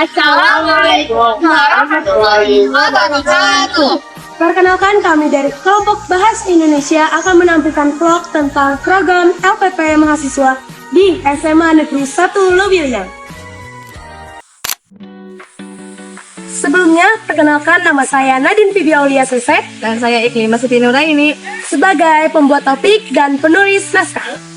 Assalamualaikum warahmatullahi wabarakatuh. Perkenalkan, kami dari kelompok Bahasa Indonesia akan menampilkan vlog tentang program LPP mahasiswa di SMA Negeri 1 Leuwiliang. Sebelumnya, perkenalkan nama saya Nadine Fibi Aulia Susek Dan saya Iklimah Siti Nuraini. sebagai pembuat topik dan penulis naskah.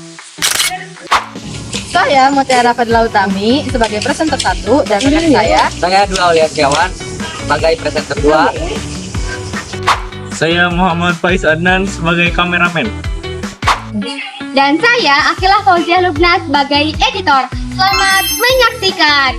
Saya Mutiara Fadla Utami sebagai presenter 1 dan rekan Saya Dua Aulia Setiawan sebagai presenter 2. Saya Muhammad Faiz Adnan sebagai kameramen. Dan saya Akilah Fauzia Lubna sebagai editor. Selamat menyaksikan.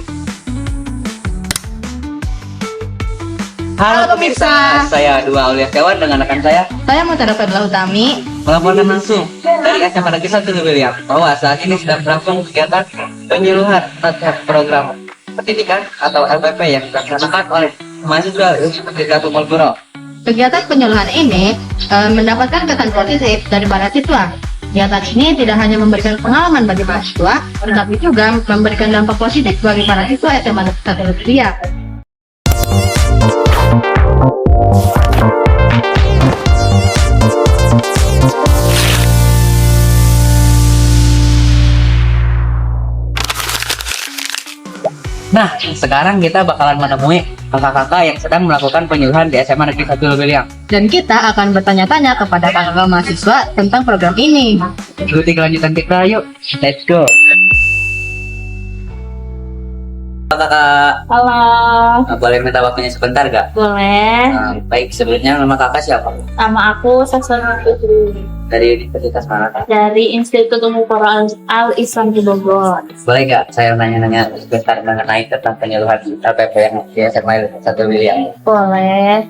Halo pemirsa, saya Dua Aulia Setiawan dengan rekan saya Mutiara Fadla Utami. melaporkan langsung dari SMA Negeri 1 Leuwiliang bahwa saat ini sedang berlangsung kegiatan penyuluhan terhadap program pendidikan atau LPP yang dilaksanakan oleh mahasiswa Universitas Gatot Nurmantio. Kegiatan penyuluhan ini mendapatkan kesan positif dari para siswa. Kegiatan ini tidak hanya memberikan pengalaman bagi mahasiswa, tetapi juga memberikan dampak positif bagi para siswa SMA Negeri 1 Leuwiliang. Nah, sekarang kita bakalan menemui kakak-kakak yang sedang melakukan penyuluhan di SMA Negeri 1 Leuwiliang. Dan kita akan bertanya-tanya kepada kakak mahasiswa tentang program ini. Ikuti kelanjutan kita, yuk. Let's go. Kakak, Halo. boleh minta waktunya sebentar gak? Boleh. Baik, sebelumnya nama kakak siapa? Nama aku Saksana Putri Dari Universitas mana, Kak? dari Institut Umum Quran Al-Islam di Bogor. Boleh nggak saya nanya-nanya sebentar mengenai tentang penyuluhan LPP yang di SMA 1 Leuwiliang? Boleh.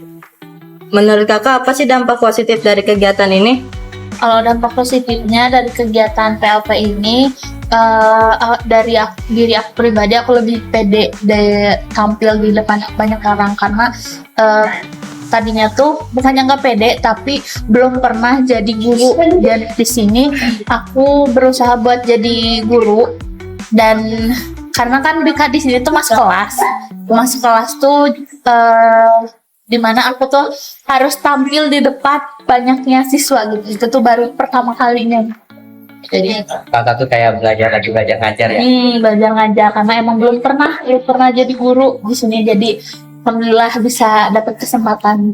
Menurut kakak, apa sih dampak positif dari kegiatan ini? Kalau dampak positifnya dari kegiatan PLP ini, diri aku pribadi, aku lebih pede tampil di depan banyak orang karena tadinya tuh bukannya nggak pede tapi belum pernah jadi guru, dan di sini aku berusaha buat jadi guru. Dan karena kan di sini tuh masuk kelas tuh dimana aku tuh harus tampil di depan banyaknya siswa gitu. Itu tuh baru pertama kalinya. Jadi Kakak tuh kayak belajar ngajar ya? belajar ngajar karena emang belum pernah jadi guru di sini. Jadi alhamdulillah bisa dapat kesempatan.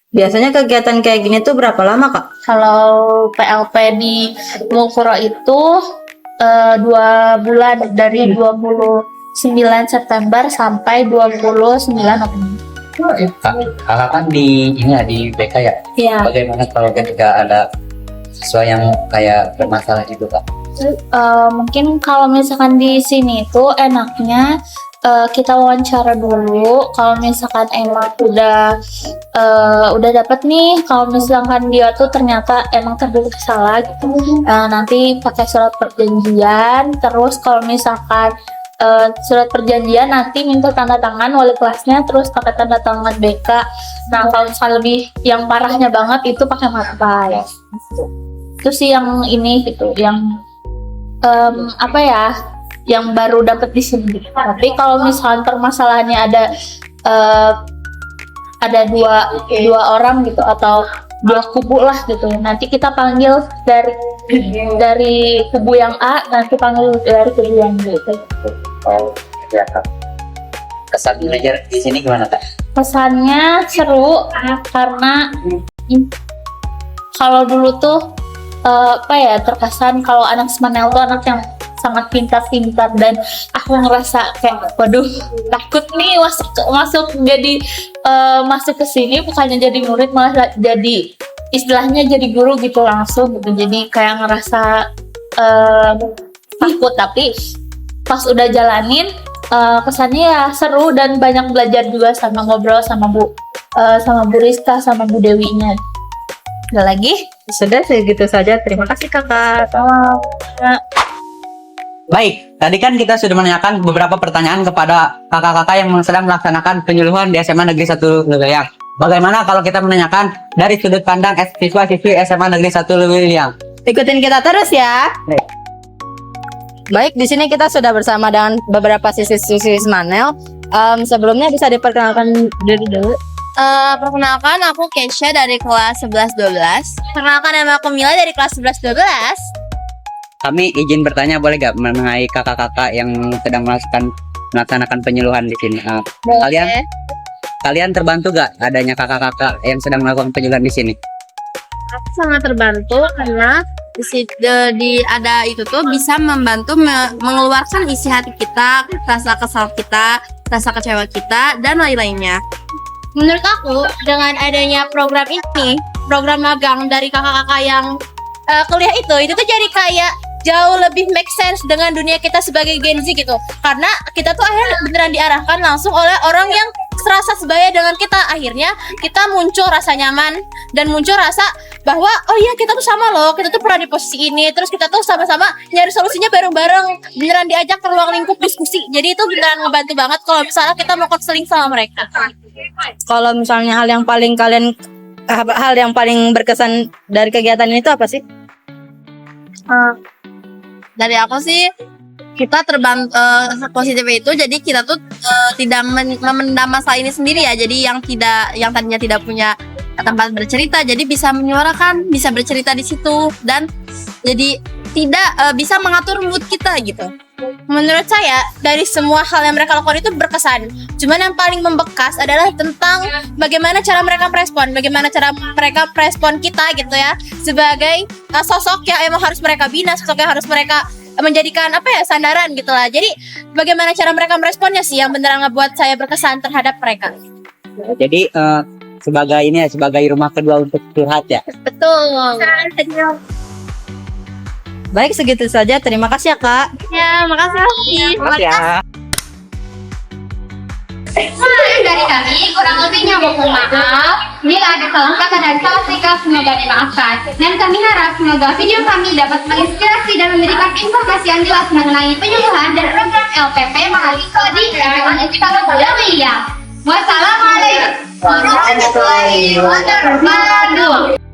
Biasanya kegiatan kayak gini tuh berapa lama, Kak? Kalau PLP di Mulkuro itu 2 bulan, dari 29 September sampai 29 Oktober. Kakak kan di ini ya, di BK ya? Iya. Bagaimana kalau ketika ada siswa yang kayak bermasalah gitu, Kak? Mungkin kalau misalkan di sini tuh enaknya kita wawancara dulu. Kalau misalkan emang udah dapat nih, kalau misalkan dia tuh ternyata emang terbukti salah gitu, nanti pakai surat perjanjian. Terus kalau misalkan surat perjanjian nanti minta tanda tangan wali kelasnya, terus pakai tanda tangan BK. Nah kalau misalkan lebih yang parahnya banget itu pakai matpai. Itu sih yang ini gitu, yang apa ya, yang baru dapat di sini. Tapi kalau misalkan permasalahannya ada dua orang gitu atau dua kubu lah gitu, nanti kita panggil dari kubu yang A, nanti panggil dari kubu yang B gitu. Oh, ya, Kak. Kesan belajar di sini gimana, Kak? Pesannya seru karena kalau dulu tuh terkesan kalau anak Semanel tuh anak yang sangat pintar, dan aku ngerasa kayak waduh, takut nih masuk jadi masuk ke sini bukannya jadi murid malah jadi istilahnya jadi guru gitu langsung gitu. Jadi kayak ngerasa takut, tapi pas udah jalanin kesannya ya seru dan banyak belajar juga, sama ngobrol sama Bu Rizka sama Bu Dewinya. Ada lagi? Sudah segitu saja. Terima kasih, Kakak. Baik, tadi kan kita sudah menanyakan beberapa pertanyaan kepada kakak-kakak yang sedang melaksanakan penyuluhan di SMA Negeri 1 Leuwiliang. Bagaimana kalau kita menanyakan dari sudut pandang siswa-siswi SMA Negeri 1 Leuwiliang? Ikutin kita terus ya. Baik, di sini kita sudah bersama dengan beberapa siswi-siswi Semanel. Sebelumnya bisa diperkenalkan diri dulu. Perkenalkan, aku Kesha dari kelas 11-12. Perkenalkan, nama aku Mila dari kelas 11-12. Kami izin bertanya boleh gak mengenai kakak-kakak yang sedang melaksanakan penyuluhan di sini? Kalian terbantu gak adanya kakak-kakak yang sedang melakukan penyuluhan di sini? Aku sangat terbantu karena ada itu tuh bisa membantu mengeluarkan isi hati kita, rasa kesal kita, rasa kecewa kita, dan lain-lainnya. Menurut aku, dengan adanya program ini, program magang dari kakak-kakak yang kuliah itu tuh jadi kayak jauh lebih make sense dengan dunia kita sebagai Gen Z gitu. Karena kita tuh akhirnya beneran diarahkan langsung oleh orang yang serasa sebaya dengan kita. Akhirnya kita muncul rasa nyaman dan muncul rasa bahwa oh iya kita tuh sama loh, kita tuh pernah di posisi ini, terus kita tuh sama-sama nyari solusinya bareng-bareng, beneran diajak ke ruang lingkup diskusi. Jadi itu beneran ngebantu banget kalau misalnya kita mau konseling sama mereka. Kalau misalnya hal yang paling berkesan dari kegiatan ini itu apa sih? Dari aku sih kita terbantu positif itu, jadi kita tuh tidak memendam masalah ini sendiri ya. Jadi yang tadinya tidak punya tempat bercerita jadi bisa menyuarakan, bisa bercerita di situ, dan jadi tidak bisa mengatur mood kita gitu. Menurut saya dari semua hal yang mereka lakukan itu berkesan. Cuman yang paling membekas adalah tentang bagaimana cara mereka merespon, bagaimana cara mereka merespon kita gitu ya, sebagai sosok yang emang harus mereka bina, sosok yang harus mereka menjadikan sandaran gitu lah. Jadi bagaimana cara mereka meresponnya sih yang beneran ngebuat saya berkesan terhadap mereka. Jadi sebagai rumah kedua untuk curhat ya. Betul. Baik, segitu saja. Terima kasih ya, Kak. Ya, makasih. Ya. Dari kami kurang lebihnya mohon maaf. Bila ada salah kata dan salah sikap semoga dimaafkan. Dan kami harap semoga video kami dapat menginspirasi dan memberikan informasi yang jelas mengenai penyuluhan dan program LPP mahasiswa di SMA Negeri 1 Lewiliang. Wassalamualaikum warahmatullahi wabarakatuh.